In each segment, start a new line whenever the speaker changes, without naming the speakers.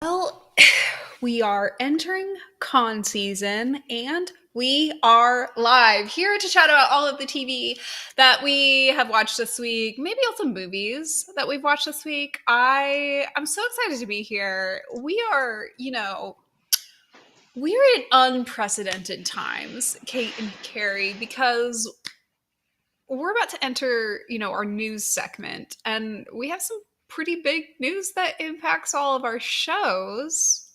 Well, we are entering con season and we are live here to chat about all of the TV that we have watched this week, maybe also movies that we've watched this week. I'm so excited to be here. We're in unprecedented times, Kate and Carey, because we're about to enter, our news segment, and we have some pretty big news that impacts all of our shows.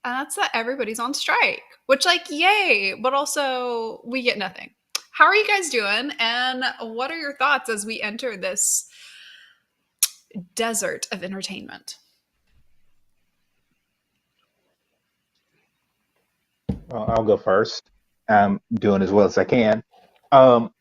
And that's that everybody's on strike, which, like, yay, but also we get nothing. How are you guys doing? And what are your thoughts as we enter this desert of entertainment?
Well, I'll go first. I'm doing as well as I can. Um,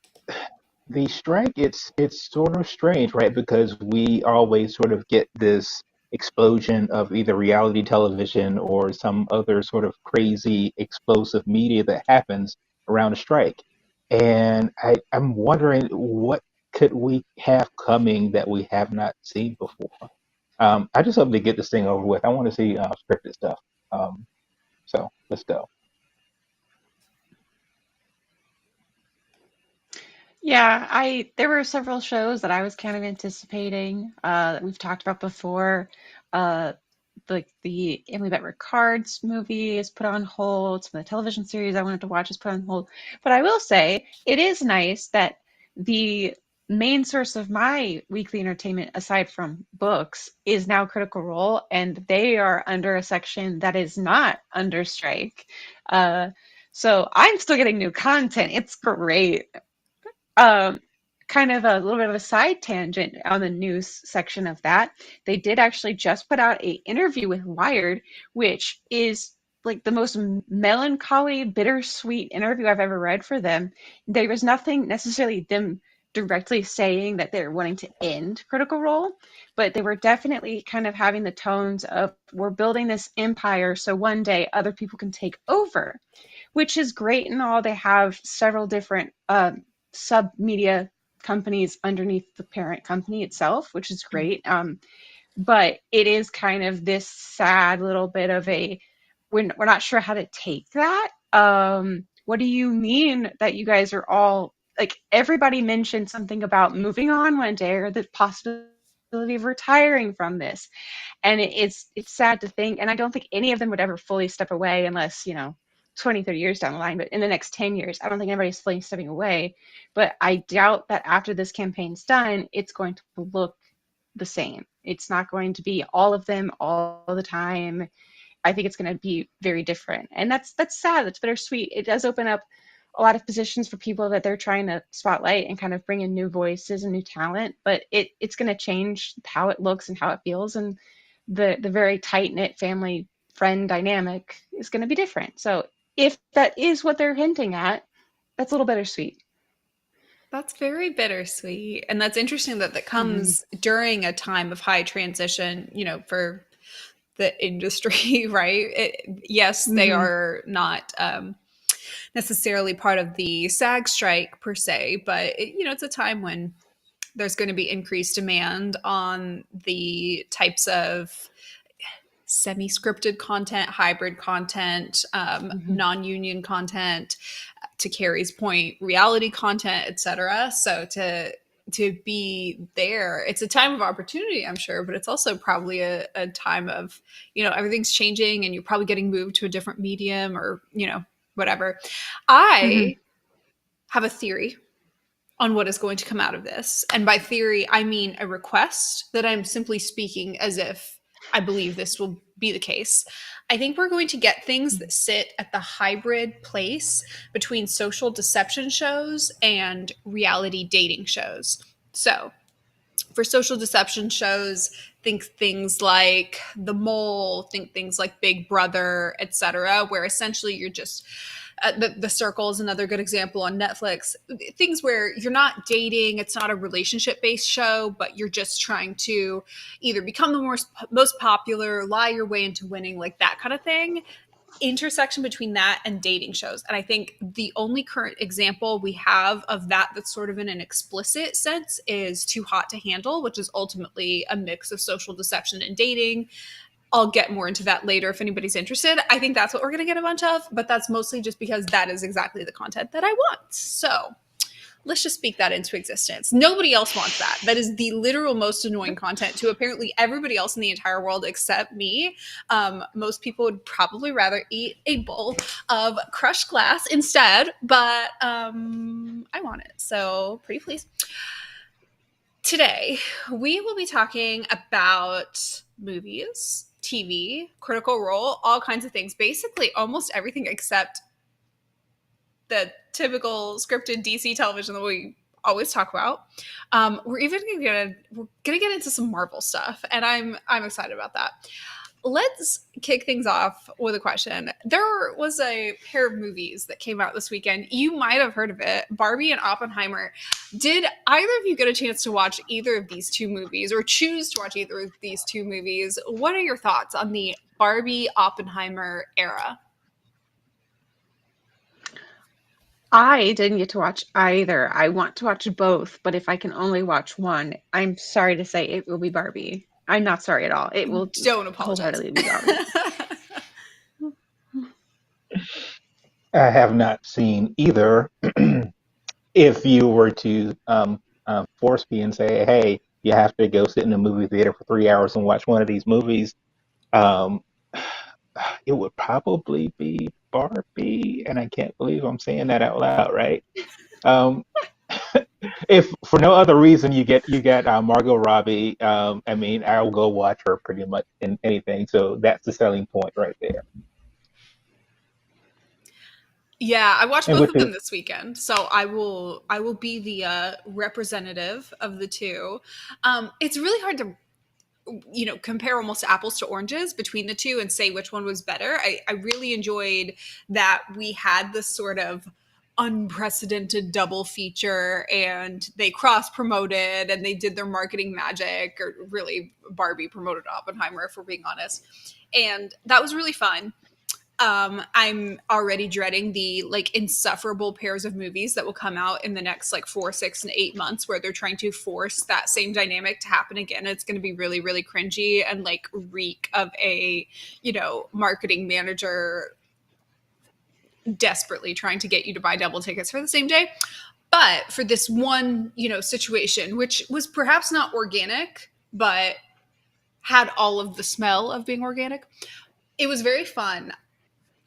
the strike, it's sort of strange, right? Because we always sort of get this explosion of either reality television or some other sort of crazy explosive media that happens around a strike. And I'm wondering what could we have coming that we have not seen before. I just hope to get this thing over with. I want to see scripted stuff. Um, so let's go.
Yeah, I there were several shows that I was kind of anticipating that we've talked about before. Uh, like the Emily Better Cards movie is put on hold. Some of the television series I wanted to watch is put on hold. But I will say it is nice that the main source of my weekly entertainment, aside from books, is now Critical Role, and they are under a section that is not under strike. Uh, so I'm still getting new content. It's great. Um, Kind of a little bit of a side tangent on the news section of that. They did actually just put out a interview with Wired, which is like the most melancholy, bittersweet interview I've ever read for them. There was nothing necessarily them directly saying that they're wanting to end Critical Role, but they were definitely kind of having the tones of we're building this empire so one day other people can take over, which is great and all. They have several different sub media companies underneath the parent company itself, which is great. But it is kind of this sad little bit of a we're not sure how to take that. What do you mean that you guys are all like everybody mentioned something about moving on one day or the possibility of retiring from this, and it's sad to think, and I don't think any of them would ever fully step away unless 20, 30 years down the line, but in the next 10 years I don't think anybody's fully stepping away. But I doubt that after this campaign's done it's going to look the same. It's not going to be all of them all the time. I think it's going to be very different, and that's sad. That's bittersweet. It does open up a lot of positions for people that they're trying to spotlight and kind of bring in new voices and new talent, but it's going to change how it looks and how it feels, and the very tight knit family friend dynamic is going to be different. So if that is what they're hinting at, that's a little bittersweet.
That's very bittersweet. And that's interesting that that
Mm-hmm.
comes during a time of high transition, for the industry, right? Yes, they
Mm-hmm.
are not necessarily part of the SAG strike per se, but it's a time when there's going to be increased demand on the types of semi-scripted content, hybrid content,
Mm-hmm.
non-union content, to Carrie's point, reality content, etc. So to be there, it's a time of opportunity, I'm sure, but it's also probably a time of, everything's changing and you're probably getting moved to a different medium or, whatever.
Mm-hmm.
I have a theory on what is going to come out of this. And by theory, I mean a request that I'm simply speaking as if I believe this will be the case. I think we're going to get things that sit at the hybrid place between social deception shows and reality dating shows. So, for social deception shows, think things like The Mole, think things like Big Brother, etc., where essentially you're just the Circle is another good example on Netflix. Things where you're not dating, it's not a relationship based show, but you're just trying to either become the most popular, lie your way into winning, like that kind of thing. Intersection between that and dating shows. And I think the only current example we have of that that's sort of in an explicit sense is Too Hot to Handle, which is ultimately a mix of social deception and dating. I'll get more into that later if anybody's interested. I think that's what we're going to get a bunch of, but that's mostly just because that is exactly the content that I want. So let's just speak that into existence. Nobody else wants that. That is the literal most annoying content to apparently everybody else in the entire world except me. Most people would probably rather eat a bowl of crushed glass instead, but I want it. So pretty please. Today, we will be talking about movies, TV, Critical Role, all kinds of things. Basically, almost everything except the typical scripted DC television that we always talk about. We're gonna get into some Marvel stuff, and I'm excited about that. Let's kick things off with a question. There was a pair of movies that came out this weekend. You might have heard of it, Barbie and Oppenheimer. Did either of you get a chance to watch either of these two movies or choose to watch either of these two movies? What are your thoughts on the Barbie Oppenheimer era?
I didn't get to watch either. I want to watch both, but if I can only watch one, I'm sorry to say it will be Barbie. I'm not sorry at all. It will
Don't apologize.
wholeheartedly be Barbie.
I have not seen either. If you were to force me and say, hey, you have to go sit in a movie theater for 3 hours and watch one of these movies, um, it would probably be Barbie. And I can't believe I'm saying that out loud, right? Um, if for no other reason you get Margot Robbie, I mean, I'll go watch her pretty much in anything. So that's the selling point right there.
Yeah, I watched
And
both
with
of them
the
this weekend, so I will be the representative of the two. It's really hard to compare almost apples to oranges between the two and say which one was better. I really enjoyed that we had this sort of unprecedented double feature, and they cross promoted and they did their marketing magic, or really Barbie promoted Oppenheimer, if we're being honest, and that was really fun. I'm already dreading the insufferable pairs of movies that will come out in the next 4, 6, and 8 months, where they're trying to force that same dynamic to happen again. It's going to be really, really cringy and reek of a, marketing manager desperately trying to get you to buy double tickets for the same day. But for this one, situation, which was perhaps not organic, but had all of the smell of being organic, it was very fun.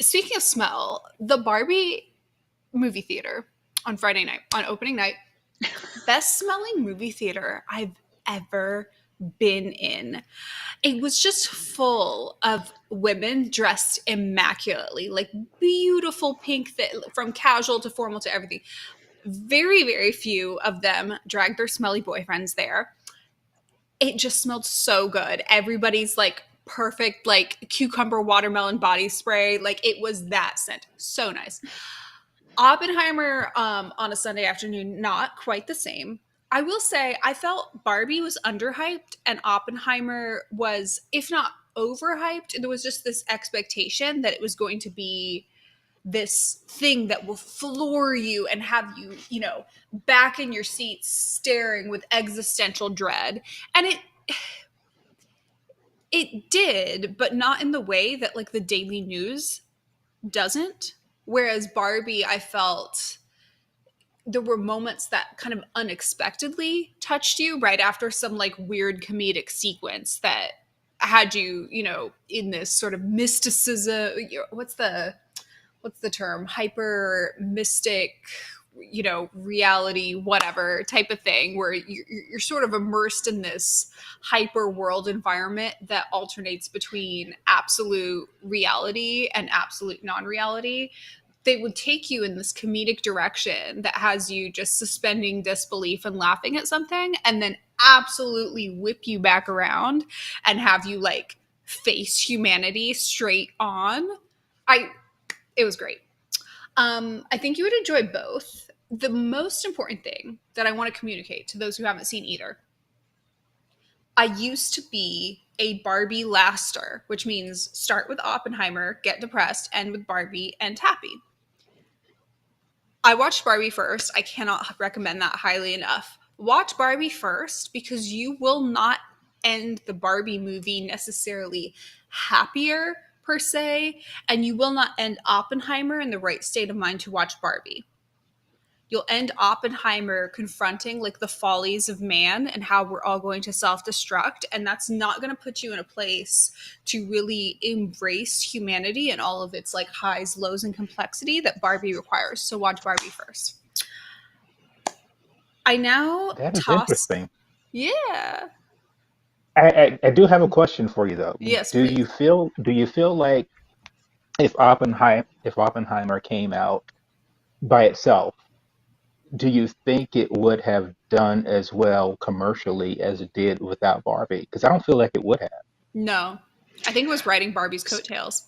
Speaking of smell, the Barbie movie theater on Friday night, on opening night, best smelling movie theater I've ever been in. It was just full of women dressed immaculately, beautiful pink, from casual to formal to everything. Very, very few of them dragged their smelly boyfriends there. It just smelled so good. Everybody's perfect cucumber watermelon body spray. It was that scent. So nice. Oppenheimer on a Sunday afternoon, not quite the same. I will say I felt Barbie was underhyped and Oppenheimer was, if not overhyped, there was just this expectation that it was going to be this thing that will floor you and have you, back in your seats staring with existential dread. And it did, but not in the way that the Daily News doesn't. Whereas Barbie, I felt there were moments that kind of unexpectedly touched you right after some weird comedic sequence that had you, in this sort of mysticism. What's the term? Hyper mystic, reality, whatever type of thing, where you're sort of immersed in this hyper world environment that alternates between absolute reality and absolute non-reality. They would take you in this comedic direction that has you just suspending disbelief and laughing at something, and then absolutely whip you back around and have you face humanity straight on. It was great. I think you would enjoy both. The most important thing that I want to communicate to those who haven't seen either, I used to be a Barbie laster, which means start with Oppenheimer, get depressed, end with Barbie, and happy. I watched Barbie first. I cannot recommend that highly enough. Watch Barbie first, because you will not end the Barbie movie necessarily happier per se, and you will not end Oppenheimer in the right state of mind to watch Barbie. You'll end Oppenheimer confronting like the follies of man and how we're all going to self-destruct, and that's not going to put you in a place to really embrace humanity and all of its like highs, lows, and complexity that Barbie requires. So watch Barbie first. I now
That is
toss.
interesting.
Yeah.
I do have a question for you though.
Yes,
Do
please.
you feel like if Oppenheimer came out by itself, do you think it would have done as well commercially as it did without Barbie? Because I don't feel like it would have.
No. I think it was riding Barbie's coattails.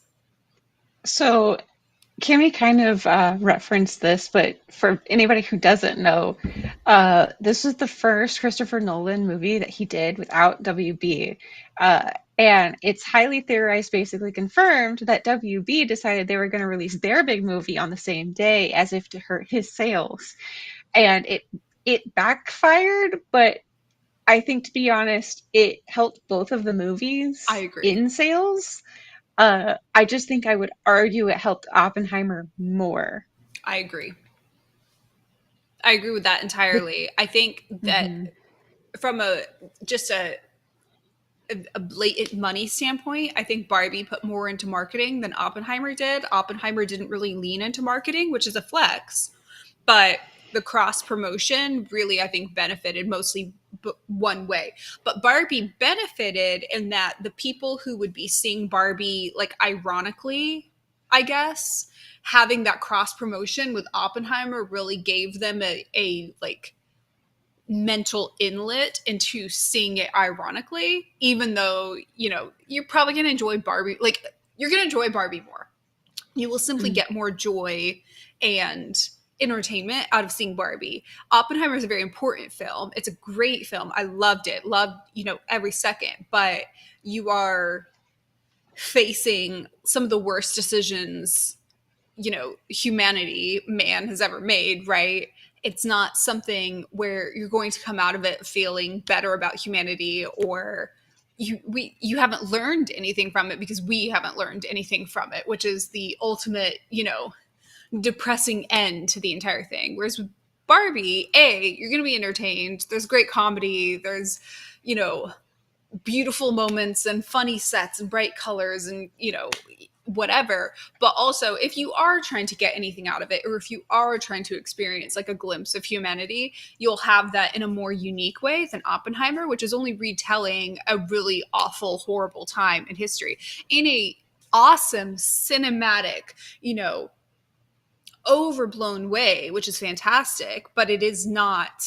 So Cammie kind of referenced this, but for anybody who doesn't know, this was the first Christopher Nolan movie that he did without WB. And it's highly theorized, basically confirmed, that WB decided they were going to release their big movie on the same day as if to hurt his sales. And it backfired, but I think, to be honest, it helped both of the movies
I agree.
in sales. I just think I would argue it helped Oppenheimer more.
I agree. I agree with that entirely. I think that
Mhm.
from a just a blatant money standpoint, I think Barbie put more into marketing than Oppenheimer did. Oppenheimer didn't really lean into marketing, which is a flex, but the cross promotion really, I think, benefited mostly one way. But Barbie benefited in that the people who would be seeing Barbie, like ironically, I guess, having that cross promotion with Oppenheimer really gave them a like mental inlet into seeing it ironically, even though, you know, you're probably going to enjoy Barbie. Like, you're going to enjoy Barbie more. You will simply
Mm.
get more joy and entertainment out of seeing Barbie. Oppenheimer is a very important film. It's a great film. I loved it. Loved, you know, every second. But you are facing some of the worst decisions, you know, humanity, man has ever made, right? It's not something where you're going to come out of it feeling better about humanity, or you haven't learned anything from it, because we haven't learned anything from it, which is the ultimate, you know, depressing end to the entire thing. Whereas with Barbie, you're going to be entertained. There's great comedy. There's, you know, beautiful moments and funny sets and bright colors and, you know, whatever. But also, if you are trying to get anything out of it, or if you are trying to experience like a glimpse of humanity, you'll have that in a more unique way than Oppenheimer, which is only retelling a really awful, horrible time in history in a awesome cinematic, you know, overblown way, which is fantastic, but it is not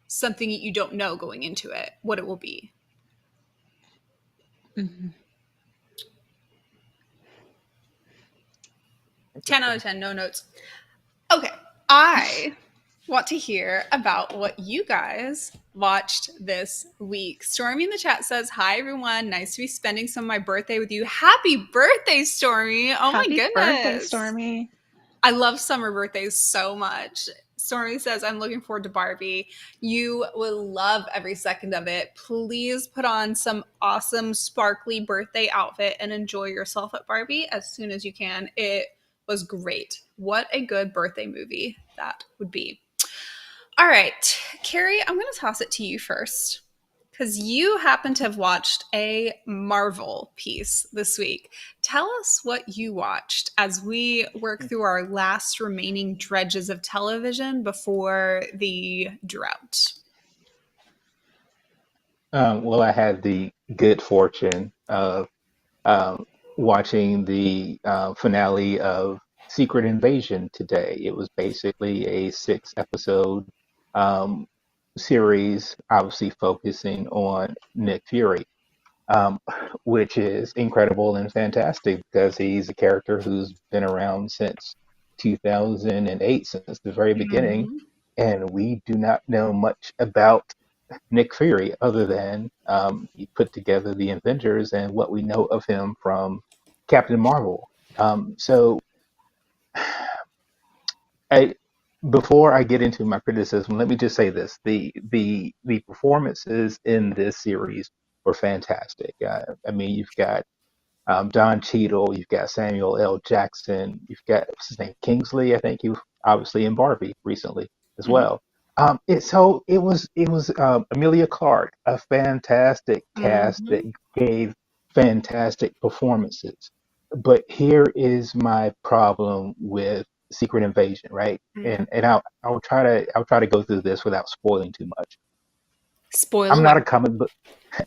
something that you don't know going into it what it will be.
Mhm.
10 out of 10, no notes. Okay, I want to hear about what you guys watched this week. Stormy in the chat says, "Hi everyone, nice to be spending some of my birthday with you." Happy birthday, Stormy! Oh my
Happy birthday,
goodness.
Stormy.
I love summer birthdays so much. Stormy says, "I'm looking forward to Barbie. You will love every second of it. Please put on some awesome sparkly birthday outfit and enjoy yourself at Barbie as soon as you can." It was great. What a good birthday movie that would be. All right, Carey, I'm going to toss it to you first, because you happen to have watched a Marvel piece this week. Tell us what you watched as we work through our last remaining dredges of television before the drought.
Well, I had the good fortune of um, watching the finale of Secret Invasion today. It was basically a six-episode um, series, obviously focusing on Nick Fury, um, which is incredible and fantastic because he's a character who's been around since 2008, since the very beginning,
Mm-hmm.
and we do not know much about Nick Fury other than he put together the Avengers and what we know of him from Captain Marvel. So I, before I get into my criticism, let me just say this: the performances in this series were fantastic. I mean, you've got Don Cheadle, you've got Samuel L. Jackson, you've got what's his name, Kingsley. I think he was obviously in Barbie recently as
Mhm.
well. It was Amelia Clark, a fantastic cast that
Mhm.
gave fantastic performances. But here is my problem with Secret Invasion, right?
Mm.
I'll try to go through this without spoiling too much.
Spoil
I'm not a
away.
comic book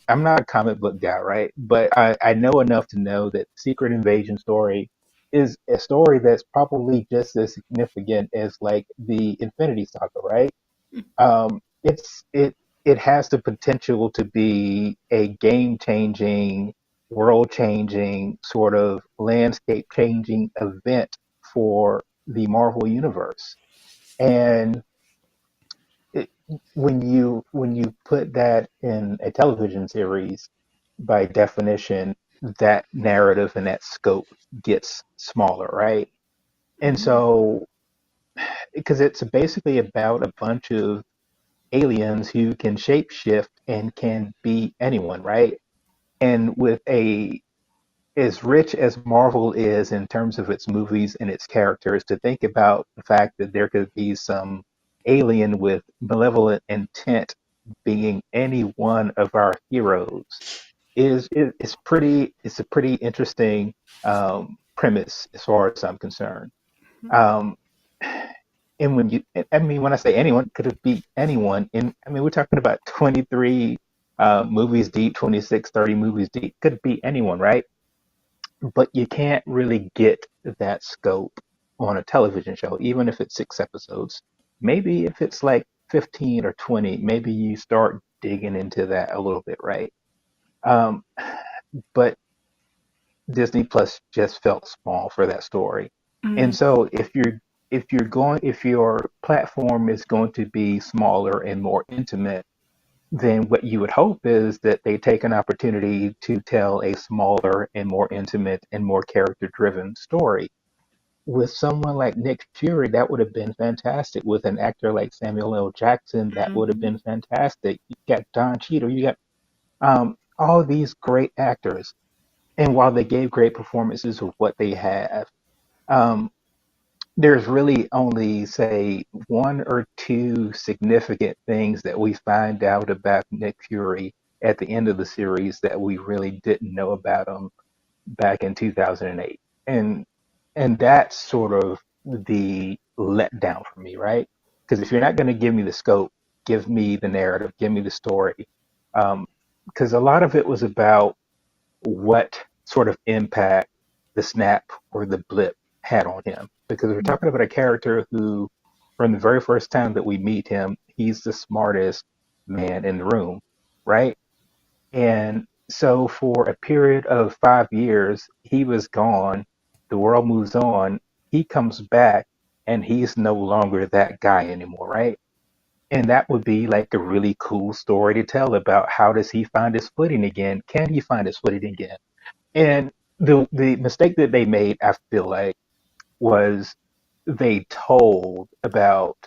I'm not a comic book guy, right? But I know enough to know that Secret Invasion story is a story that's probably just as significant as like the Infinity Saga, right? It has the potential to be a game changing, world changing, sort of landscape changing event for the Marvel universe. And it, when you put that in a television series, by definition, that narrative and that scope gets smaller, right? And
Mhm.
so, because it's basically about a bunch of aliens who can shapeshift and can be anyone, right? And with a as rich as Marvel is in terms of its movies and its characters, to think about the fact that there could be some alien with malevolent intent being any one of our heroes is pretty. It's a pretty interesting premise as far as I'm concerned. Um, and I mean, when I say anyone, could it be anyone? And I mean, we're talking about 23 movies deep, 26, 30 movies deep. Could be anyone, right? But you can't really get that scope on a television show, even if it's 6 episodes. Maybe if it's like 15 or 20, maybe you start digging into that a little bit, right? Um, but Disney Plus just felt small for that story. And
Mm.
so if your platform is going to be smaller and more intimate, then what you would hope is that they take an opportunity to tell a smaller and more intimate and more character driven story. With someone like Nick Fury, that would have been fantastic. With an actor like Samuel L. Jackson, that would have
Mhm.
been fantastic. You got Don Cheadle, you got all these great actors. And while they gave great performances with what they have, um, there's really only, say, one or two significant things that we find out about Nick Fury at the end of the series that we really didn't know about him back in 2008. And and that's sort of the letdown for me, right? Because if you're not going to give me the scope, give me the narrative, give me the story. Because a lot of it was about what sort of impact the snap or the blip had on him. Because we're talking about a character who, from the very first time that we meet him, he's the smartest man in the room, right? And so for a period of 5 years, he was gone. The world moves on. He comes back and he's no longer that guy anymore, right? And that would be like a really cool story to tell about how does he find his footing again? Can he find his footing again? And the mistake that they made, I feel like, was they told about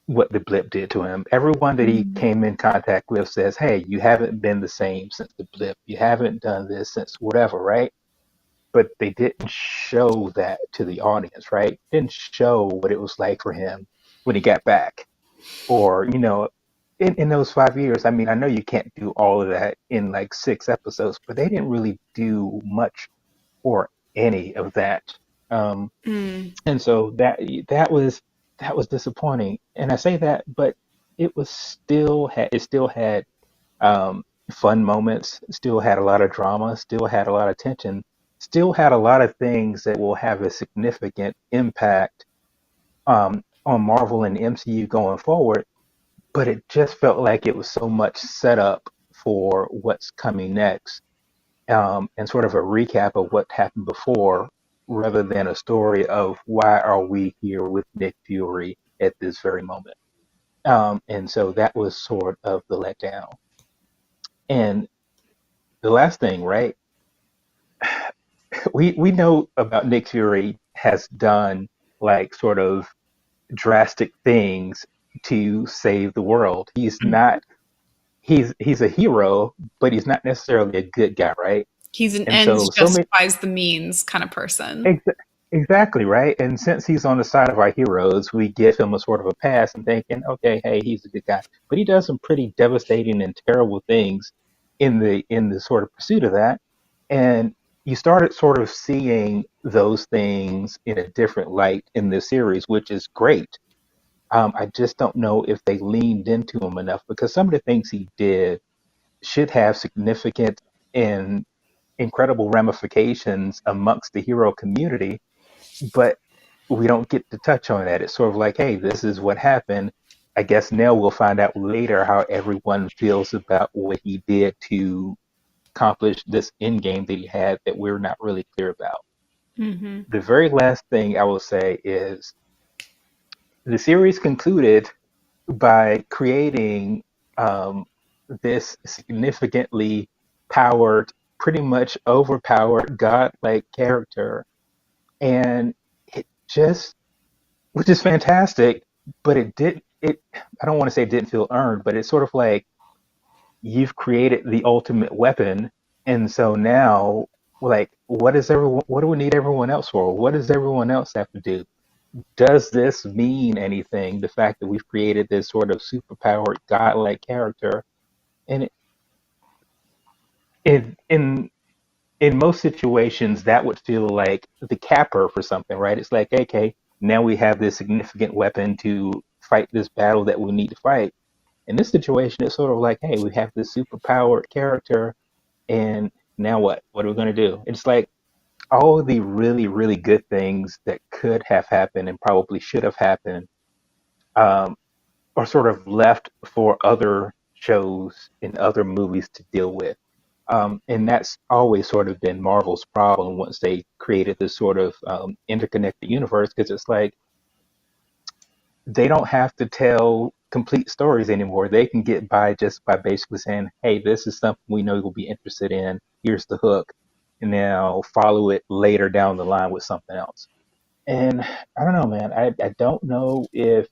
what the blip did to him. Everyone that he
Mm.
came in contact with says, "Hey, you haven't been the same since the blip. You haven't done this since whatever, right?" But they didn't show that to the audience, right? Didn't show what it was like for him when he got back, or in those 5 years. I mean, I know you can't do all of that in like 6 episodes, but they didn't really do much or any of that. Um,
Mm.
and so that was disappointing. And I say that, but it still had fun moments, still had a lot of drama, still had a lot of tension, still had a lot of things that will have a significant impact on Marvel and the MCU going forward. But it just felt like it was so much set up for what's coming next, and sort of a recap of what happened before, rather than a story of why are we here with Nick Fury at this very moment. And so that was sort of the letdown. And the last thing, right? We know about Nick Fury has done like sort of drastic things to save the world. He's
Mhm.
not he's a hero, but he's not necessarily a good guy, right?
He's an
And
ends
so many.
justifies the means kind of person.
Ex- exactly, right? And since he's on the side of our heroes, we give him a sort of a pass and thinking, okay, hey, he's a good guy. But he does some pretty devastating and terrible things in the sort of pursuit of that. And you started sort of seeing those things in a different light in this series, which is great. I just don't know if they leaned into him enough because some of the things he did should have significant and incredible ramifications amongst the hero community, but we don't get to touch on that. It's sort of like, hey, this is what happened. I guess now we'll find out later how everyone feels about what he did to accomplish this end game that he had that we're not really clear about.
Hmm.
The very last thing I will say is the series concluded by creating um, this significantly powered, pretty much overpowered, godlike character. And it just which is fantastic, but it did it I don't want to say it didn't feel earned, but it's sort of like you've created the ultimate weapon, and so now like what do we need everyone else for? What does everyone else have to do? Does this mean anything? The fact that we've created this sort of superpowered godlike character, and in in most situations, that would feel like the capper for something, right? It's like, okay, now we have this significant weapon to fight this battle that we need to fight. In this situation, it's sort of like, hey, we have this superpowered character, and now what? What are we going to do? It's like all of the really, really good things that could have happened and probably should have happened um, are sort of left for other shows and other movies to deal with. And that's always sort of been Marvel's problem once they created this sort of interconnected universe, because it's like they don't have to tell complete stories anymore. They can get by just by basically saying, hey, this is something we know you'll be interested in. Here's the hook. And now follow it later down the line with something else. And I don't know, man. I don't know if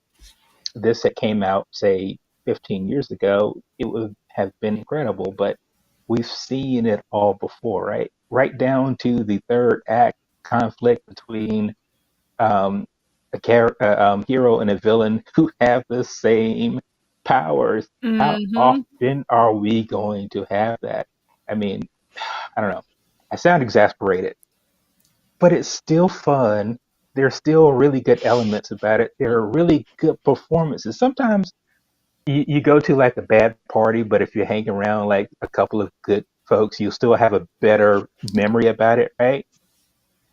this had came out, say, 15 years ago, it would have been incredible. But we've seen it all before, right? Right down to the third act conflict between um, hero and a villain who have the same powers. How
Hmm.
often are we going to have that? I mean, I don't know. I sound exasperated, but it's still fun. There's still really good elements about it. There are really good performances. Sometimes you go to like a bad party, but if you hang around like a couple of good folks, you'll still have a better memory about it, right?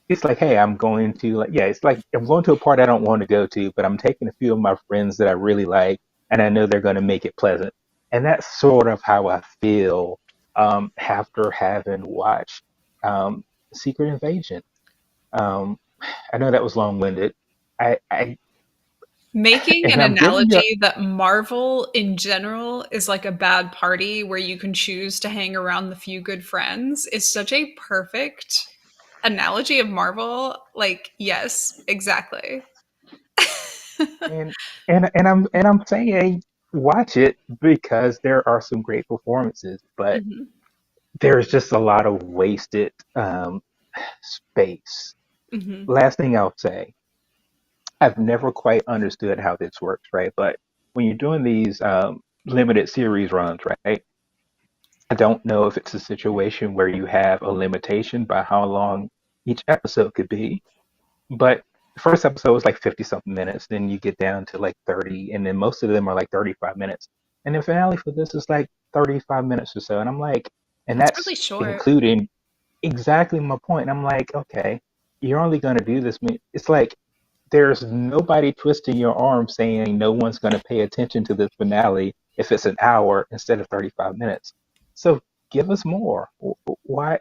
It's like, hey, I'm going to like, yeah, it's like I'm going to a party I don't want to go to, but I'm taking a few of my friends that I really like, and I know they're going to make it pleasant. And that's sort of how I feel after having watched Secret Invasion. Um, I know that was long-winded. I
Making
and
an
I'm giving you
analogy that Marvel in general is like a bad party where you can choose to hang around the few good friends is such a perfect analogy of Marvel. Like, yes, exactly.
and and I'm saying watch it because there are some great performances, but
Hmm.
there's just a lot of wasted space.
Hmm.
Last thing I'll say, I've never quite understood how this works, right? But when you're doing these limited series runs, right? I don't know if it's a situation where you have a limitation by how long each episode could be, but the first episode was like 50 something minutes, then you get down to like 30, and then most of them are like 35 minutes. And the finale for this is like 35 minutes or so. And I'm like, and
That's
that's
really short.
including exactly my point. And I'm like, okay, you're only going to do this. It's like there's nobody twisting your arm saying no one's going to pay attention to this finale if it's an hour instead of 35 minutes. So give us more. Why?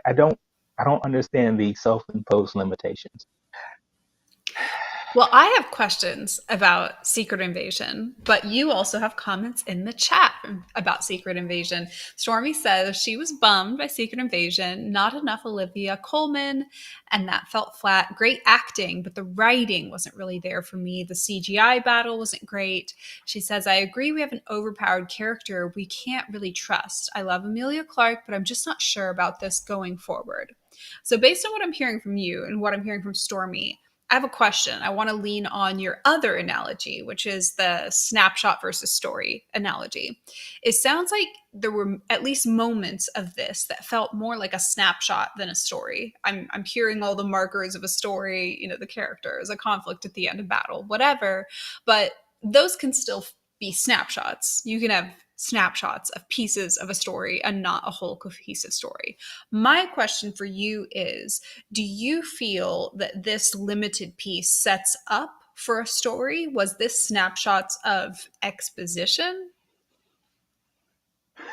I don't understand the self-imposed limitations.
Well, I have questions about Secret Invasion, but you also have comments in the chat about Secret Invasion. Stormy says she was bummed by Secret Invasion, not enough Olivia Colman, and that felt flat. Great acting, but the writing wasn't really there for me. The CGI battle wasn't great. She says, I agree we have an overpowered character we can't really trust. I love Emilia Clarke, but I'm just not sure about this going forward. So, based on what I'm hearing from you and what I'm hearing from Stormy, I have a question. I want to lean on your other analogy, which is the snapshot versus story analogy. It sounds like there were at least moments of this that felt more like a snapshot than a story. I'm hearing all the markers of a story, the characters, a conflict at the end of battle, whatever, but those can still be snapshots. You can have snapshots of pieces of a story and not a whole cohesive story. My question for you is, do you feel that this limited piece sets up for a story? Was this snapshots of exposition?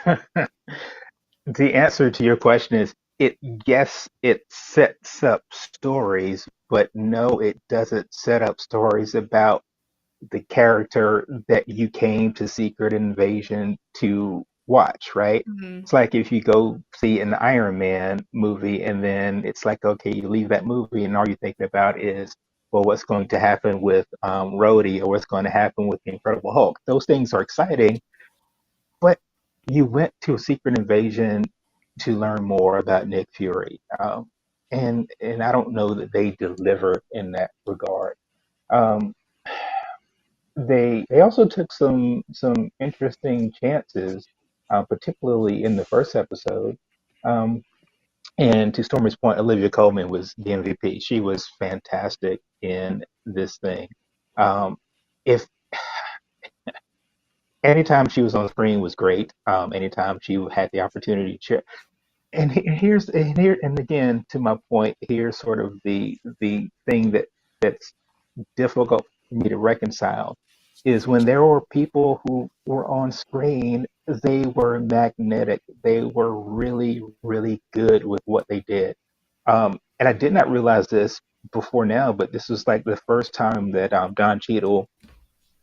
The answer to your question is it yes, it sets up stories, but no, it doesn't set up stories about the character that you came to Secret Invasion to watch, right?
Mm-hmm.
It's like if you go see an Iron Man movie and then it's like, okay, you leave that movie and all you're thinking about is, well, what's going to happen with Rhodey or what's going to happen with the Incredible Hulk? Those things are exciting, but you went to a Secret Invasion to learn more about Nick Fury. And I don't know that they deliver in that regard. Um, they also took some interesting chances, particularly in the first episode. Um, and to Stormy's point, Olivia Colman was the MVP. She was fantastic in this thing. Um, if anytime she was on screen was great. Anytime she had the opportunity to share. And again to my point, here's sort of the thing that's difficult for me to reconcile is when there were people who were on screen, they were magnetic. They were really, really good with what they did. And I did not realize this before now, but this was like the first time that Don Cheadle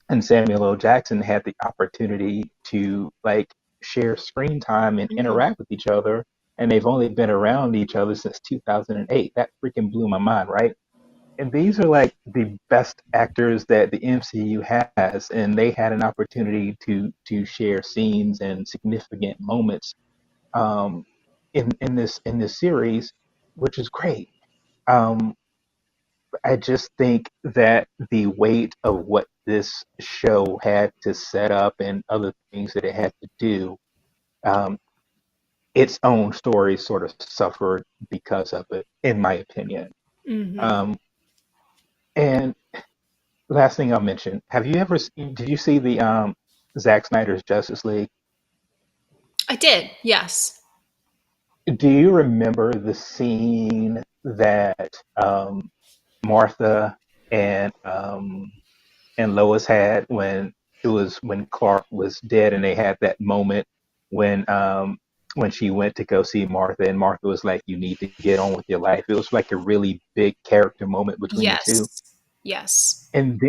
and Samuel L. Jackson had the opportunity to like share screen time and
Mm-hmm.
interact with each other. And they've only been around each other since 2008. That freaking blew my mind, right? And these are like the best actors that the MCU has, and they had an opportunity to share scenes and significant moments um, in this series, which is great. Um, I just think that the weight of what this show had to set up and other things that it had to do, um, its own story sort of suffered because of it, in my opinion.
Mm-hmm.
Um, and last thing I'll mention, did you see the Zack Snyder's Justice League?
I did, yes.
Do you remember the scene that Martha and Lois had when Clark was dead and they had that moment when when she went to go see Martha and Martha was like, you need to get on with your life. It was like a really big character moment between the two.
Yes. Yes.
And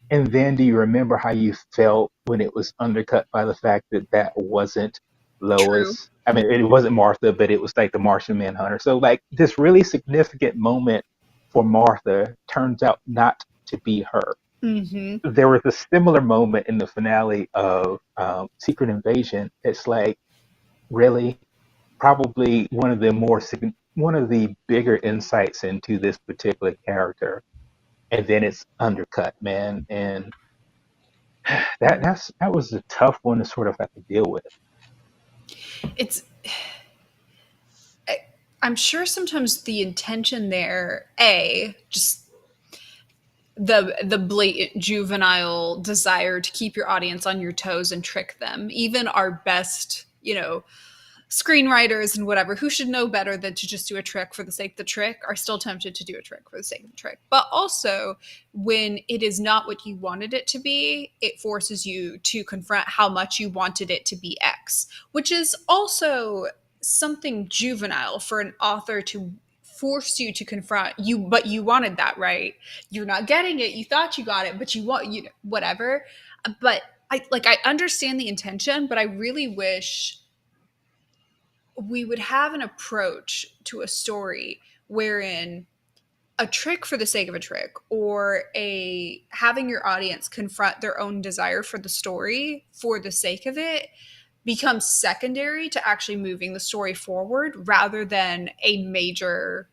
then do you remember how you felt when it was undercut by the fact that that wasn't
True.
Lois? I mean, it wasn't Martha, but it was like the Martian Manhunter. So like this really significant moment for Martha turns out not to be her.
Mm-hmm.
There was a similar moment in the finale of Secret Invasion. It's like really probably one of the bigger insights into this particular character, and then it's undercut, man. And that was a tough one to sort of have to deal with.
It's I'm sure sometimes the intention there, just the blatant juvenile desire to keep your audience on your toes and trick them. Even our best, screenwriters and whatever, who should know better than to just do a trick for the sake of the trick, are still tempted to do a trick for the sake of the trick. But also, when it is not what you wanted it to be, it forces you to confront how much you wanted it to be X, which is also something juvenile for an author to forced you to confront you, but you wanted that, right? You're not getting it. You thought you got it, but you want, you know, whatever. But I understand the intention, but I really wish we would have an approach to a story wherein a trick for the sake of a trick, or a having your audience confront their own desire for the story for the sake of it becomes secondary to actually moving the story forward, rather than a major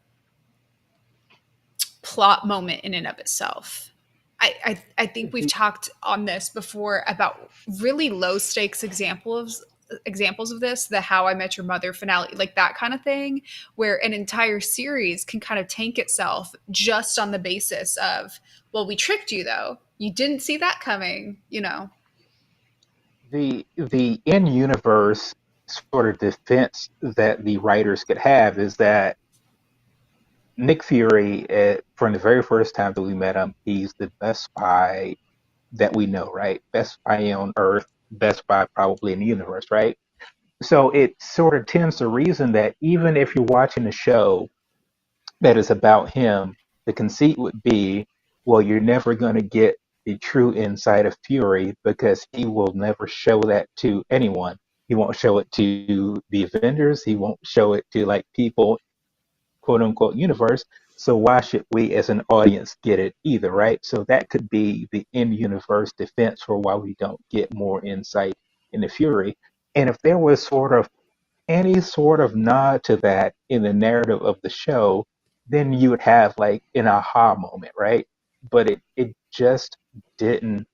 plot moment in and of itself. I think we've talked on this before about really low stakes examples of this, the How I Met Your Mother finale, like that kind of thing, where an entire series can kind of tank itself just on the basis of, well, we tricked you though. You didn't see that coming, you know.
The in universe sort of defense that the writers could have is that Nick Fury, from the very first time that we met him, he's the best spy that we know, right? Best spy on Earth, best spy probably in the universe, right? So it sort of tends to reason that even if you're watching a show that is about him, the conceit would be, well, you're never going to get the true insight of Fury because he will never show that to anyone. He won't show it to the Avengers. He won't show it to like people, quote unquote, universe. So why should we as an audience get it either, right? So that could be the in-universe defense for why we don't get more insight into Fury. And if there was sort of any sort of nod to that in the narrative of the show, then you would have like an aha moment, right? But it just didn't.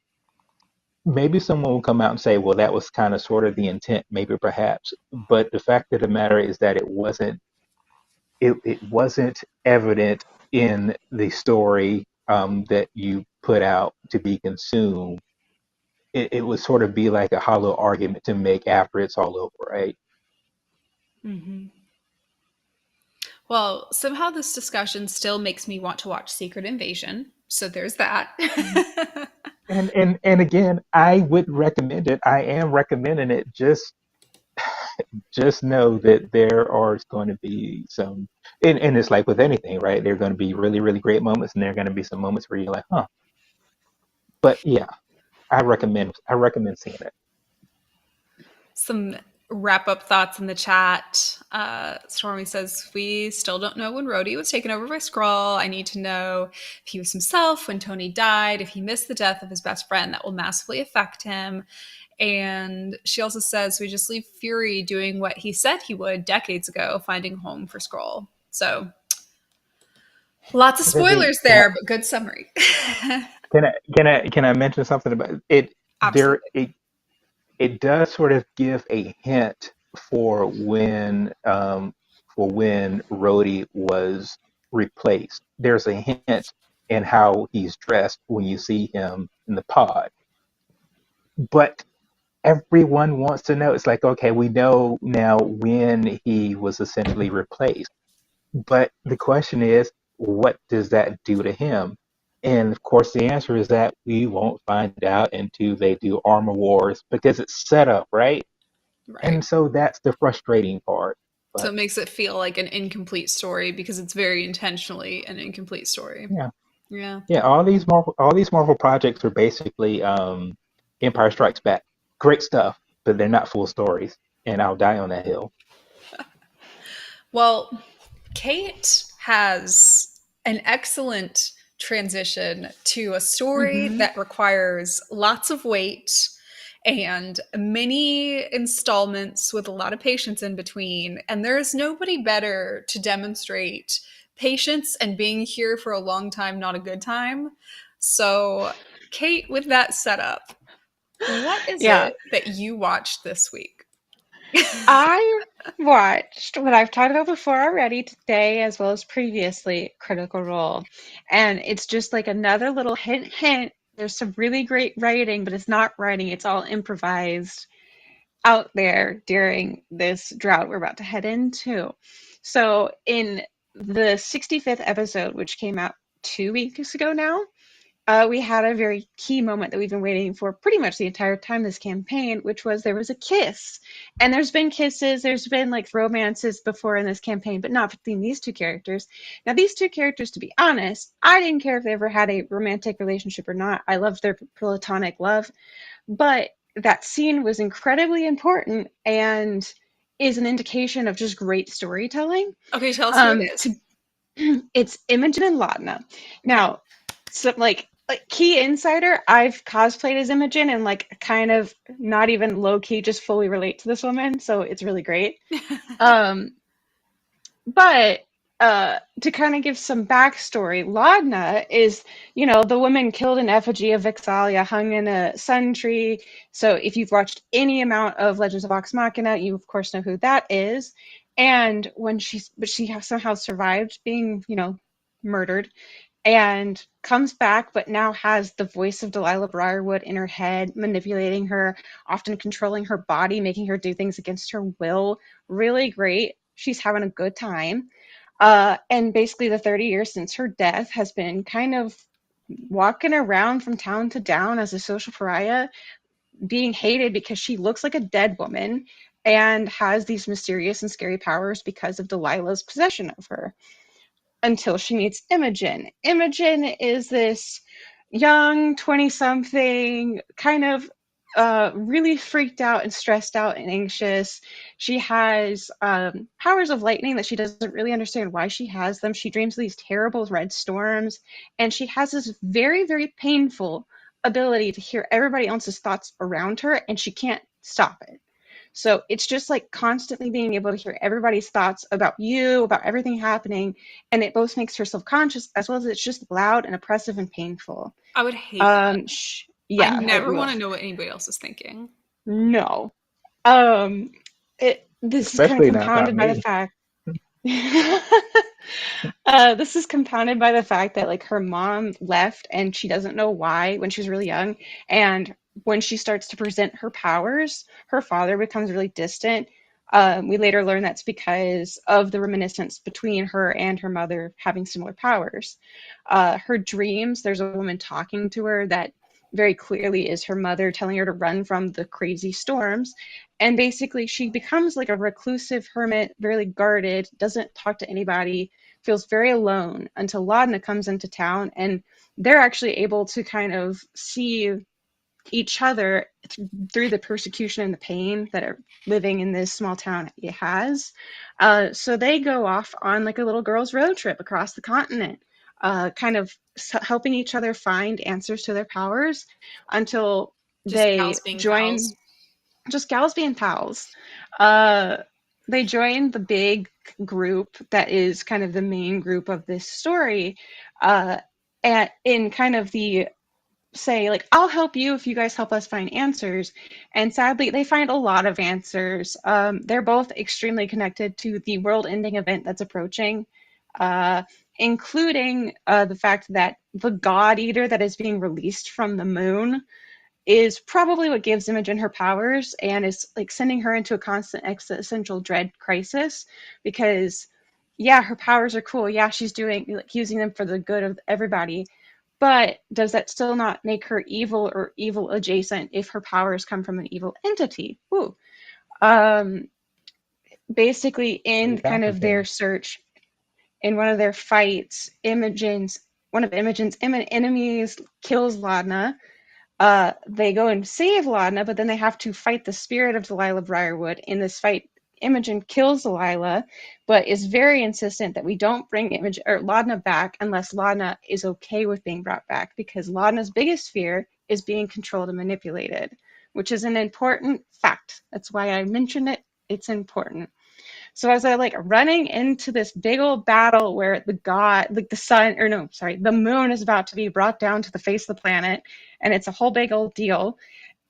Maybe someone will come out and say, well, that was kind of sort of the intent, maybe perhaps. But the fact of the matter is that it wasn't evident in the story that you put out to be consumed. It would sort of be like a hollow argument to make after it's all over, right?
Mm-hmm. Well, somehow this discussion still makes me want to watch Secret Invasion. So there's that.
And again, I would recommend it. I am recommending it. Just know that there are going to be some, and it's like with anything, right? There are going to be really, really great moments, and there are going to be some moments where you're like, huh. But yeah, I recommend seeing it.
Some wrap up thoughts in the chat. Stormy says, we still don't know when Rhodey was taken over by Skrull. I need to know if he was himself when Tony died, if he missed the death of his best friend, that will massively affect him. And she also says, we just leave Fury doing what he said he would decades ago, finding home for Skrull. So lots of
The,
spoilers there, but good summary.
can I mention something about it? There
Absolutely.
it does sort of give a hint for when Rhodey was replaced. There's a hint in how he's dressed when you see him in the pod. But everyone wants to know. It's like, okay, we know now when he was essentially replaced. But the question is, what does that do to him? And of course, the answer is that we won't find out until they do Armor Wars because it's set up, right?
Right.
And so that's the frustrating part.
So
But
it makes it feel like an incomplete story because it's very intentionally an incomplete story.
yeah,
Yeah.
yeah, all these Marvel projects are basically Empire Strikes Back. Great stuff, but they're not full stories. And I'll die on that hill.
Well, Kate has an excellent transition to a story
Hmm.
that requires lots of weight and many installments with a lot of patience in between. And there's nobody better to demonstrate patience and being here for a long time, not a good time. So, Kate, with that setup, what is
Yeah,
it that you watched this week?
I watched what I've talked about before already today, as well as previously, Critical Role. And it's just like another little hint, hint. There's some really great writing, but it's not writing, it's all improvised out there during this drought we're about to head into. So, in the 65th episode, which came out 2 weeks ago now, we had a very key moment that we've been waiting for pretty much the entire time this campaign, which was there was a kiss. And there's been kisses, there's been like romances before in this campaign, but not between these two characters. Now, these two characters, to be honest, I didn't care if they ever had a romantic relationship or not. I loved their platonic love, but that scene was incredibly important and is an indication of just great storytelling.
Okay, tell us who it is.
To It's Imogen and Laudna.
Okay.
Now, so like key insider, I've cosplayed as Imogen and like kind of not even low key, just fully relate to this woman, so it's really great. Um, but to kind of give some backstory, Laudna is, the woman killed in effigy of Vexalia, hung in a sun tree. So if you've watched any amount of Legends of Vox Machina, you of course know who that is. And but she somehow survived being, murdered and comes back, but now has the voice of Delilah Briarwood in her head, manipulating her, often controlling her body, making her do things against her will. Really great. She's having a good time. And basically, the 30 years since her death has been kind of walking around from town to town as a social pariah, being hated because she looks like a dead woman and has these mysterious and scary powers because of Delilah's possession of her, until she meets Imogen. Imogen is this young 20 something, kind of really freaked out and stressed out and anxious. She has powers of lightning that she doesn't really understand why she has them. She dreams of these terrible red storms, and she has this very, very painful ability to hear everybody else's thoughts around her, and she can't stop it. So it's just like constantly being able to hear everybody's thoughts about you, about everything happening, and it both makes her self-conscious as well as it's just loud and oppressive and painful.
I would hate that. I
Yeah,
never want to know what anybody else is thinking.
no. This is kind of
Especially not about
compounded by the
me.
fact this is compounded by the fact that like her mom left and she doesn't know why when she was really young. And when she starts to present her powers, her father becomes really distant. We later learn that's because of the reminiscence between her and her mother having similar powers. Her dreams, there's a woman talking to her that very clearly is her mother telling her to run from the crazy storms. And basically, she becomes like a reclusive hermit, very guarded, doesn't talk to anybody, feels very alone until Laudna comes into town, and they're actually able to kind of see each other through the persecution and the pain that are living in this small town it has. So they go off on like a little girl's road trip across the continent, kind of helping each other find answers to their powers until
Just
they
gals being
join,
pals.
just gals being pals. Uh, they join the big group that is kind of the main group of this story, uh, in kind of the say like, I'll help you if you guys help us find answers. And sadly, they find a lot of answers. They're both extremely connected to the world-ending event that's approaching, uh, including the fact that the God Eater that is being released from the moon is probably what gives Imogen her powers and is like sending her into a constant existential dread crisis because yeah, her powers are cool. Yeah, she's doing like using them for the good of everybody. But does that still not make her evil or evil adjacent if her powers come from an evil entity? Ooh. Um, Basically, in
Very
kind of their
complicated.
search, in one of their fights, one of Imogen's enemies kills Laudna. They go and save Laudna, but then they have to fight the spirit of Delilah Briarwood. In this fight, Imogen kills Delilah, but is very insistent that we don't bring Imogen or Laudna back unless Laudna is okay with being brought back, because Laudna's biggest fear is being controlled and manipulated, which is an important fact. That's why I mentioned it. It's important. So as I like running into this big old battle where the god, like the sun, or no, sorry, the moon is about to be brought down to the face of the planet, and it's a whole big old deal.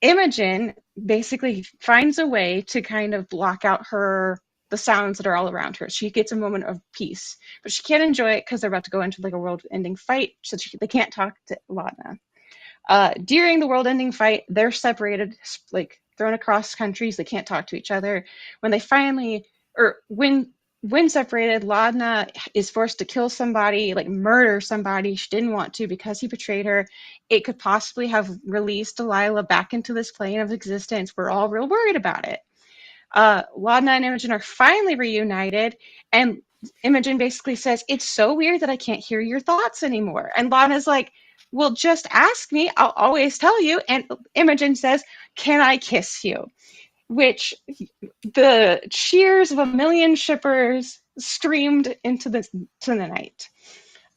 Imogen basically finds a way to kind of block out the sounds that are all around her. She gets a moment of peace, but she can't enjoy it because they're about to go into like a world-ending fight, so they can't talk to Laudna. During the world-ending fight, they're separated, like thrown across countries. They can't talk to each other. When they finally, or when when separated, Laudna is forced to kill somebody, like murder somebody she didn't want to because he betrayed her. It could possibly have released Delilah back into this plane of existence. We're all real worried about it. Laudna and Imogen are finally reunited, and Imogen basically says, "It's so weird that I can't hear your thoughts anymore." And Laudna's like, "Well, just ask me. I'll always tell you." And Imogen says, "Can I kiss you?" Which the cheers of a million shippers streamed into to the night.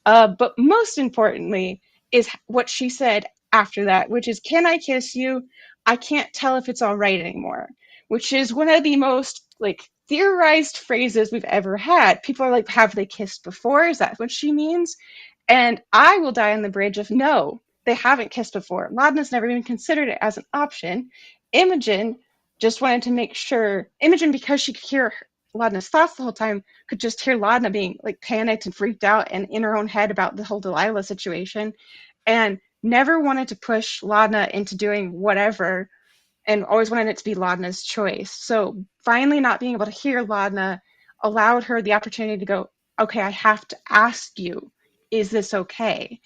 But most importantly is what she said after that, which is, "Can I kiss you? I can't tell if it's all right anymore," which is one of the most like theorized phrases we've ever had. People are like, have they kissed before? Is that what she means? And I will die on the bridge of no, they haven't kissed before. Laudna's never even considered it as an option. Imogen just wanted to make sure, Imogen, because she could hear Laudna's thoughts the whole time, could just hear Laudna being like panicked and freaked out and in her own head about the whole Delilah situation, and never wanted to push Laudna into doing whatever, and always wanted it to be Laudna's choice. So finally not being able to hear Laudna allowed her the opportunity to go, okay, I have to ask you, is this okay?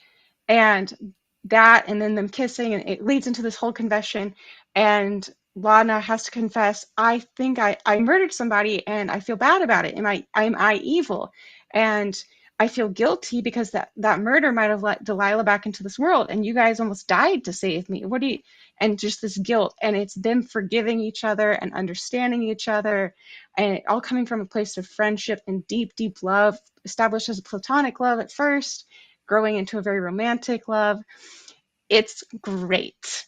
And that, and then them kissing, and it leads into this whole confession. And Lana has to confess, I think I murdered somebody and I feel bad about it. Am I evil? And I feel guilty because that murder might have let Delilah back into this world, and you guys almost died to save me. What do you, and just this guilt, and it's them forgiving each other and understanding each other, and it all coming from a place of friendship and deep, deep love, established as a platonic love at first, growing into a very romantic love. It's great.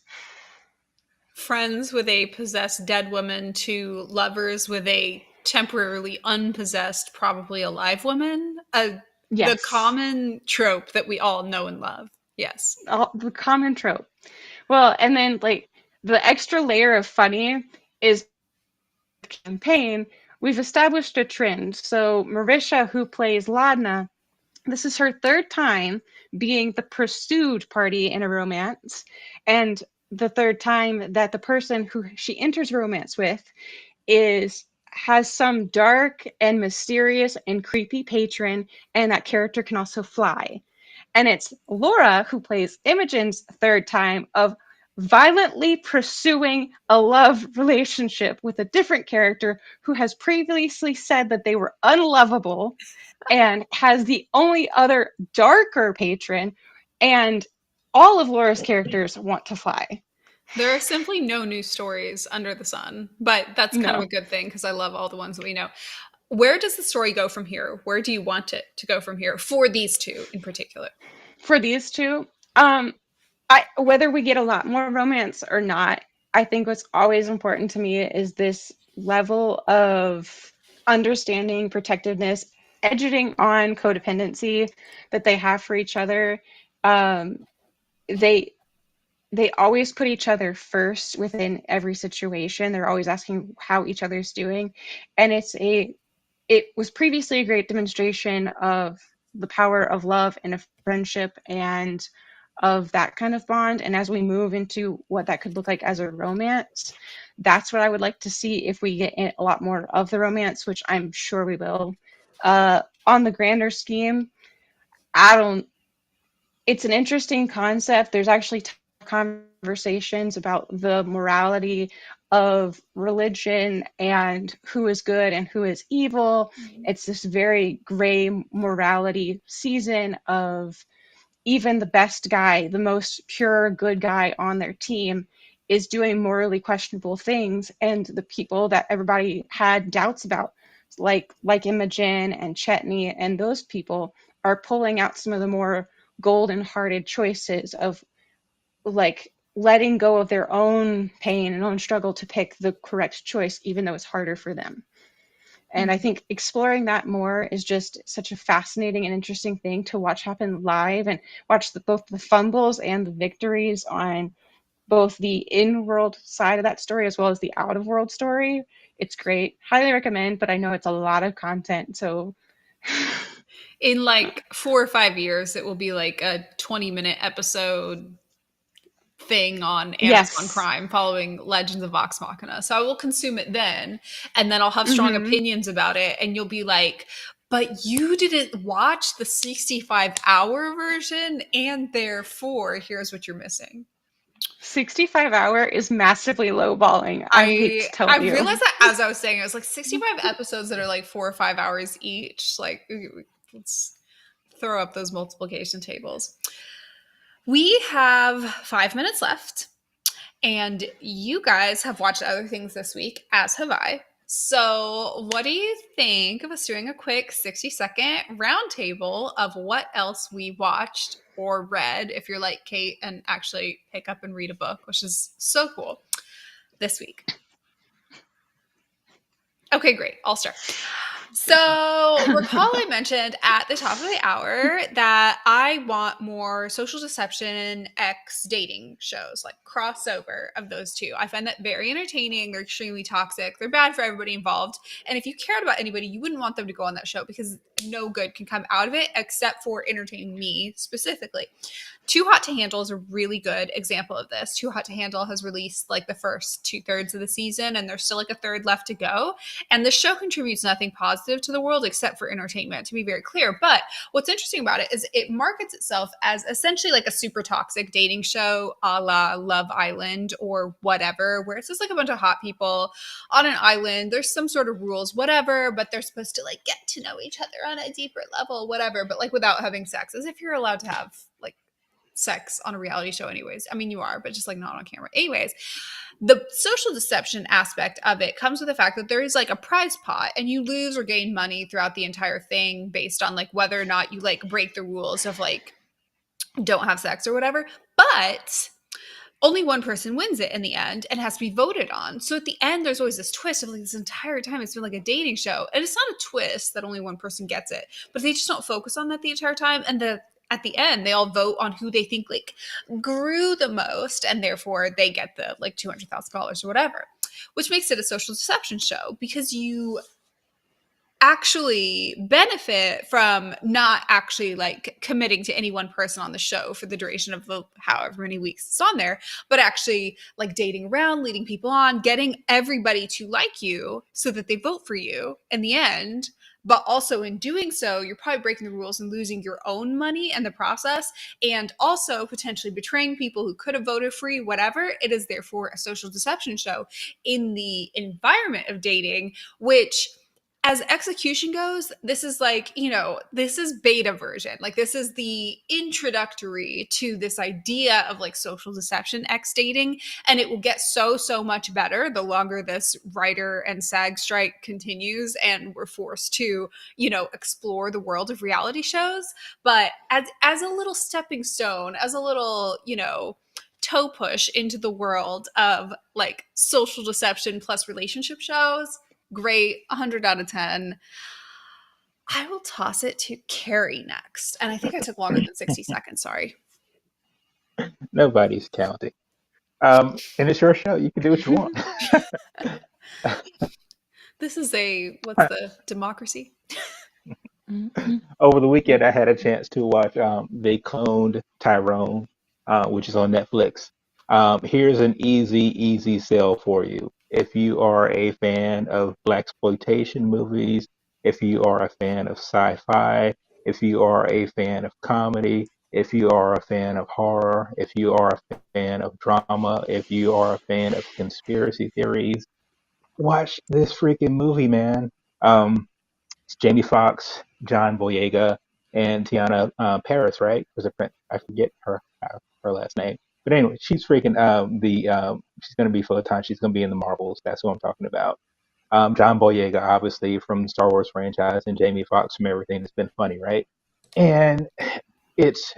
Friends with a possessed dead woman to lovers with a temporarily unpossessed, probably alive woman. The
Yes.
common trope that we all know and love. Yes.
The common trope. Well, and then like the extra layer of funny is campaign. We've established a trend. So Marisha, who plays Ladna, this is her third time being the pursued party in a romance, and the third time that the person who she enters romance with is has some dark and mysterious and creepy patron, and that character can also fly. And it's Laura who plays Imogen's third time of violently pursuing a love relationship with a different character who has previously said that they were unlovable, and has the only other darker patron, and all of Laura's characters want to fly.
There are simply no new stories under the sun, but that's kind of a
No.
good thing because I love all the ones that we know. Where does the story go from here? Where do you want it to go from here for these two in particular?
For these two, whether we get a lot more romance or not, I think what's always important to me is this level of understanding, protectiveness, edging on codependency that they have for each other. Um, they they always put each other first within every situation. They're always asking how each other's doing, and it was previously a great demonstration of the power of love and of friendship and of that kind of bond. And as we move into what that could look like as a romance, that's what I would like to see if we get a lot more of the romance, which I'm sure we will. On the grander scheme, I don't, it's an interesting concept. There's actually conversations about the morality of religion and who is good and who is evil. It's this very gray morality season of even the best guy, the most pure good guy on their team, is doing morally questionable things, and the people that everybody had doubts about, like Imogen and Chetney and those people, are pulling out some of the more golden hearted choices of like letting go of their own pain and own struggle to pick the correct choice, even though it's harder for them. And I think exploring that more is just such a fascinating and interesting thing to watch happen live, and watch both the fumbles and the victories on both the in-world side of that story as well as the out-of-world story. It's great. Highly recommend, but I know it's a lot of content, so
In like 4 or 5 years, it will be like a 20-minute episode thing on Amazon
Yes.
Prime following Legends of Vox Machina. So I will consume it then, and then I'll have strong
Hmm.
opinions about it, and you'll be like, but you didn't watch the 65-hour version, and therefore here's what you're missing.
65-hour is massively lowballing, I hate
I
to tell
I
you.
realized that as I was saying, it was like 65 episodes that are like 4 or 5 hours each. Like, let's throw up those multiplication tables. We have 5 minutes left, and you guys have watched other things this week, as have I. So, what do you think of us doing a quick 60-second roundtable of what else we watched or read, if you're like Kate and actually pick up and read a book, which is so cool, this week? Okay, great. I'll start. So, recall I mentioned at the top of the hour that I want more social deception X dating shows, like crossover of those two. I find that very entertaining. They're extremely toxic. They're bad for everybody involved. And if you cared about anybody, you wouldn't want them to go on that show because no good can come out of it except for entertaining me specifically. Too Hot to Handle is a really good example of this. Too Hot to Handle has released like the first 2/3 of the season, and there's still like a third left to go. And the show contributes nothing positive to the world except for entertainment, to be very clear. But what's interesting about it is it markets itself as essentially like a super toxic dating show a la Love Island or whatever, where it's just like a bunch of hot people on an island. There's some sort of rules, whatever, but they're supposed to like get to know each other on a deeper level, whatever, but like without having sex, as if you're allowed to have like sex on a reality show anyways. I mean, you are, but just like not on camera. Anyways, the social deception aspect of it comes with the fact that there is like a prize pot and you lose or gain money throughout the entire thing based on like whether or not you like break the rules of like don't have sex or whatever. But only one person wins it in the end and has to be voted on. So at the end, there's always this twist of like this entire time it's been like a dating show. And it's not a twist that only one person gets it, but they just don't focus on that the entire time. And at the end, they all vote on who they think like grew the most, and therefore they get the like $200,000 or whatever, which makes it a social deception show because you actually benefit from not actually like committing to any one person on the show for the duration of the however many weeks it's on there, but actually like dating around, leading people on, getting everybody to like you so that they vote for you in the end. But also in doing so, you're probably breaking the rules and losing your own money in the process, and also potentially betraying people who could have voted for you, whatever. It is therefore a social deception show in the environment of dating, which as execution goes, this is like, this is beta version. Like, this is the introductory to this idea of like social deception X dating. And it will get so much better the longer this writer and SAG strike continues and we're forced to, explore the world of reality shows. But as a little stepping stone, as a little, toe push into the world of like social deception plus relationship shows, great, 100 out of 10. I will toss it to Carey next. And I think I took longer than 60 seconds. Sorry.
Nobody's counting. And it's your show. You can do what you want.
This is what's the democracy?
Over the weekend, I had a chance to watch They Cloned Tyrone, which is on Netflix. Here's an easy sell for you. If you are a fan of blaxploitation movies, if you are a fan of sci-fi, if you are a fan of comedy, if you are a fan of horror, if you are a fan of drama, if you are a fan of conspiracy theories, watch this freaking movie, man. It's Jamie Foxx, John Boyega, and Tiana Paris, right? Was it? I forget her last name. But anyway, she's freaking she's gonna be Photon. She's gonna be in the Marvels. That's who I'm talking about. John Boyega, obviously from the Star Wars franchise, and Jamie Foxx from everything that's been funny, right? And it's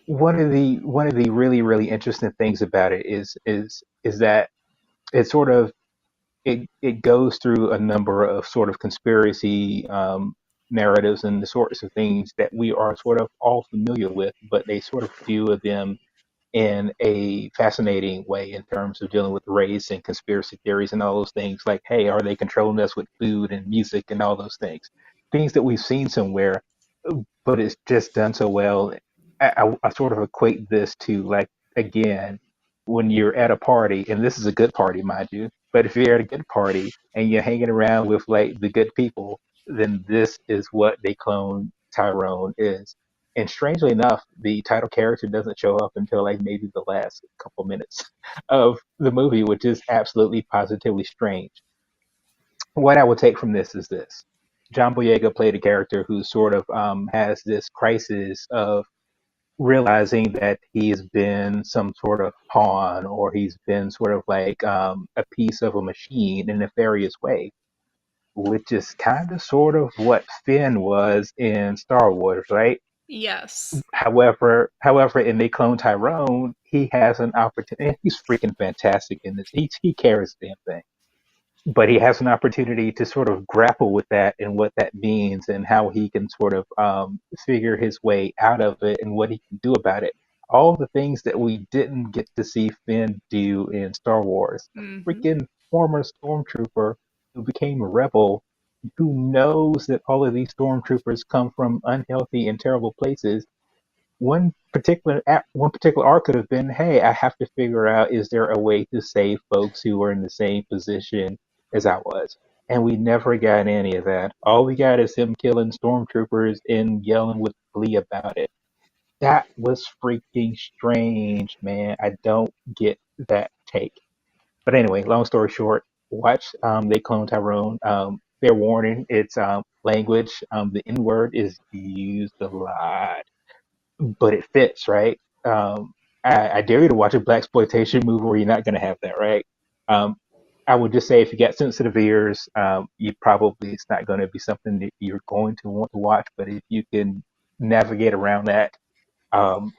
one of the really interesting things about it is that it's sort of it goes through a number of sort of conspiracy narratives and the sorts of things that we are sort of all familiar with, but they sort of do them in a fascinating way in terms of dealing with race and conspiracy theories and all those things. Like, hey, are they controlling us with food and music and all those things? Things that we've seen somewhere, but it's just done so well. I sort of equate this to like again. when you're at a party, and this is a good party, mind you, but if you're at a good party and you're hanging around with like the good people, then this is what they clone Tyrone is. And strangely enough, the title character doesn't show up until like maybe the last couple minutes of the movie, which is absolutely positively strange. What I would take from this is this. John Boyega played a character who sort of has this crisis of realizing that he's been some sort of pawn or he's been sort of like a piece of a machine in a nefarious way, which is kind of sort of what Finn was in Star Wars, right?
Yes.
However, in They Clone Tyrone, he has an opportunity. He's freaking fantastic in this. He carries the damn thing, but he has an opportunity to sort of grapple with that and what that means and how he can sort of figure his way out of it and what he can do about it. All the things that we didn't get to see Finn do in Star Wars. A
Hmm.
freaking former stormtrooper who became a rebel, who knows that all of these stormtroopers come from unhealthy and terrible places. One particular arc could have been, hey, I have to figure out, is there a way to save folks who are in the same position as I was? And we never got any of that. All we got is him killing stormtroopers and yelling with glee about it. That was freaking strange, man. I don't get that take. But anyway, long story short, watch They Clone Tyrone. Fair warning, it's language. The N word is used a lot, but it fits, right? I dare you to watch a black exploitation movie where you're not going to have that, right? Um, I would just say if you got sensitive ears, you probably it's not going to be something that you're going to want to watch. But if you can navigate around that, um,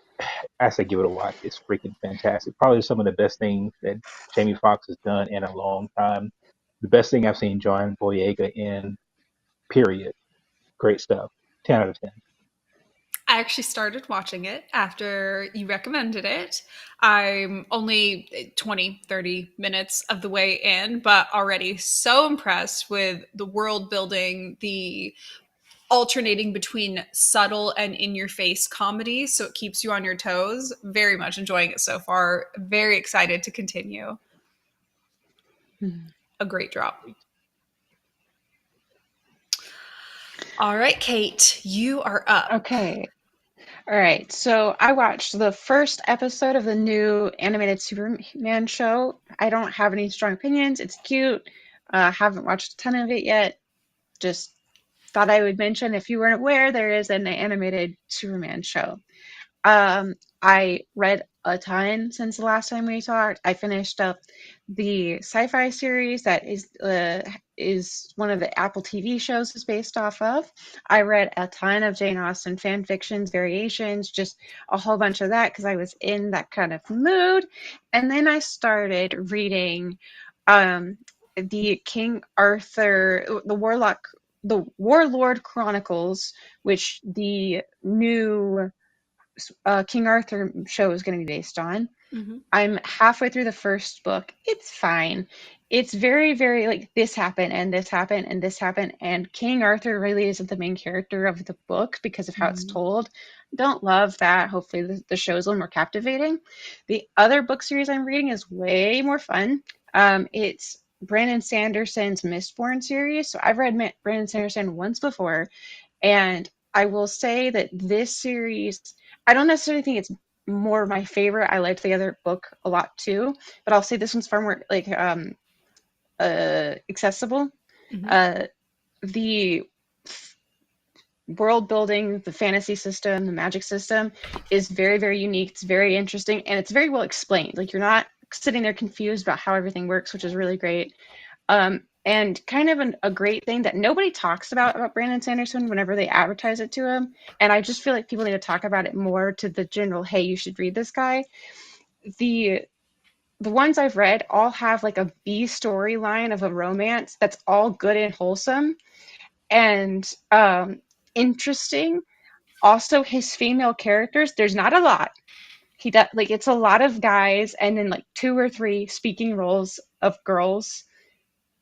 I say give it a watch. It's freaking fantastic. Probably some of the best things that Jamie Foxx has done in a long time. The best thing I've seen John Boyega in. Period. Great stuff. 10 out of 10.
I actually started watching it after you recommended it. I'm only 20, 30 minutes of the way in, but already so impressed with the world building, the alternating between subtle and in your face comedy. So it keeps you on your toes. Very much enjoying it so far. Very excited to continue.
Mhm.
A great drop. All right, Kate, you are up.
Okay. All right. So I watched the first episode of the new animated Superman show. I don't have any strong opinions. It's cute. Haven't watched a ton of it yet. Just thought I would mention if you weren't aware, there is an animated Superman show. I read a ton since the last time we talked. I finished up the sci-fi series that is one of the Apple TV shows is based off of. I read a ton of Jane Austen fan fictions, variations, just a whole bunch of that because I was in that kind of mood. And then I started reading um, the King Arthur, the Warlord Chronicles, which the new King Arthur show is going to be based on.
Mm-hmm.
I'm halfway through the first book. It's fine. It's very, very like this happened and this happened and this happened. And King Arthur really isn't the main character of the book because of how it's
Mm-hmm.
told. Don't love that. Hopefully, the show is a little more captivating. The other book series I'm reading is way more fun. It's Brandon Sanderson's Mistborn series. So I've read Brandon Sanderson once before, and I will say that this series, I don't necessarily think it's more my favorite. I liked the other book a lot too, but I'll say this one's far more like accessible.
Mm-hmm.
Uh, the world building, the fantasy system, the magic system is very, very unique. It's very interesting and it's very well explained. Like you're not sitting there confused about how everything works, which is really great. And kind of a great thing that nobody talks about Brandon Sanderson whenever they advertise it to him. And I just feel like people need to talk about it more to the general, hey, you should read this guy. The the ones I've read all have like a B storyline of a romance that's all good and wholesome and interesting. Also, his female characters, there's not a lot. He does like it's a lot of guys and then like two or three speaking roles of girls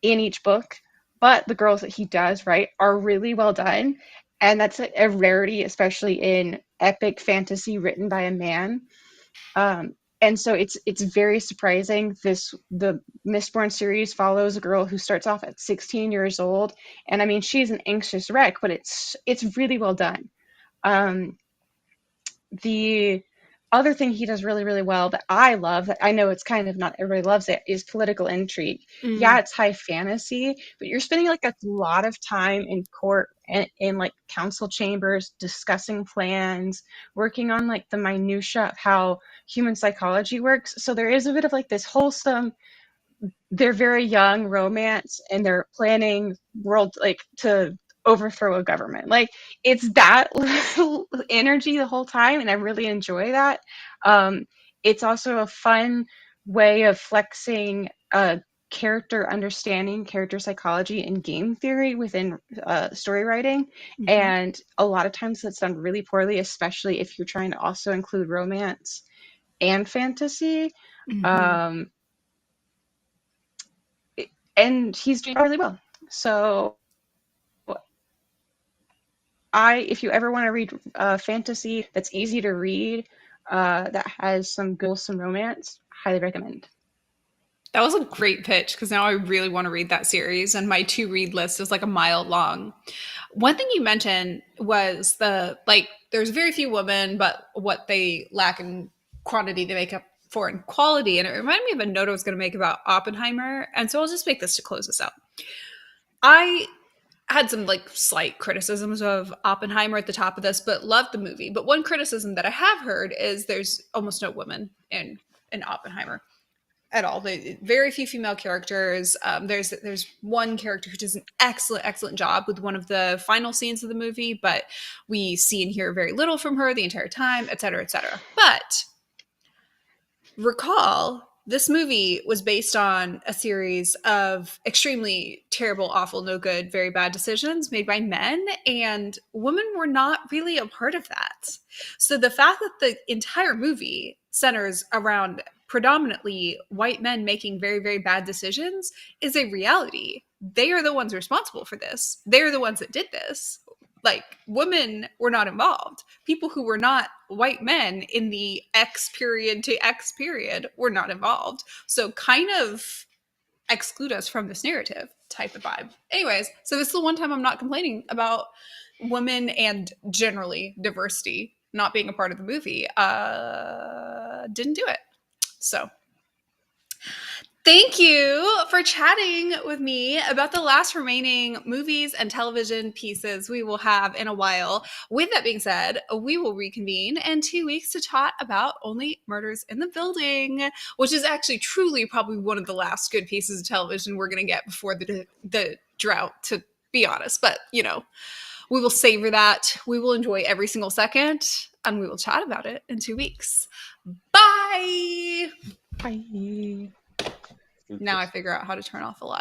in each book, but the girls that he does write are really well done. And that's a rarity, especially in epic fantasy written by a man. And so it's very surprising. The Mistborn series follows a girl who starts off at 16 years old, and I mean she's an anxious wreck, but it's really well done. Um, the other thing he does really, really well that I love, that I know it's kind of not everybody loves it, is political intrigue. Yeah, it's high fantasy, but you're spending like a lot of time in court and in like council chambers discussing plans, working on like the minutia of how human psychology works. So there is a bit of like this wholesome, they're very young romance, and they're planning world like to overthrow a government. Like it's that energy the whole time, and I really enjoy that. um it's also a fun way of flexing character understanding, character psychology, and game theory within story writing. And a lot of times that's done really poorly, especially if you're trying to also include romance and fantasy. um and he's doing really well. So if you ever want to read fantasy that's easy to read, that has some good, some romance, highly recommend.
That was a great pitch because now I really want to read that series, and my to read list is like a mile long. One thing you mentioned was there's very few women, but what they lack in quantity, they make up for in quality. And it reminded me of a note I was going to make about Oppenheimer. And so I'll just make this to close this out. I had some like slight criticisms of Oppenheimer at the top of this, but loved the movie. But one criticism that I have heard is there's almost no women in Oppenheimer at all. Very few female characters. There's one character who does an excellent job with one of the final scenes of the movie, but we see and hear very little from her the entire time, et cetera, et cetera. But recall, this movie was based on a series of extremely terrible, awful, no good, very bad decisions made by men, and women were not really a part of that. So the fact that the entire movie centers around predominantly white men making very, very bad decisions is a reality. They are the ones responsible for this. They're the ones that did this. Like, women were not involved. People who were not white men in the X period to X period were not involved. So kind of exclude us from this narrative type of vibe. Anyways, so this is the one time I'm not complaining about women and generally diversity not being a part of the movie. Didn't do it. So thank you for chatting with me about the last remaining movies and television pieces we will have in a while. With that being said, we will reconvene in 2 weeks to chat about Only Murders in the Building, which is actually truly probably one of the last good pieces of television we're going to get before the drought, to be honest. But, you know, we will savor that. We will enjoy every single second, and we will chat about it in 2 weeks. Bye!
Bye.
Now I figure out how to turn off the live.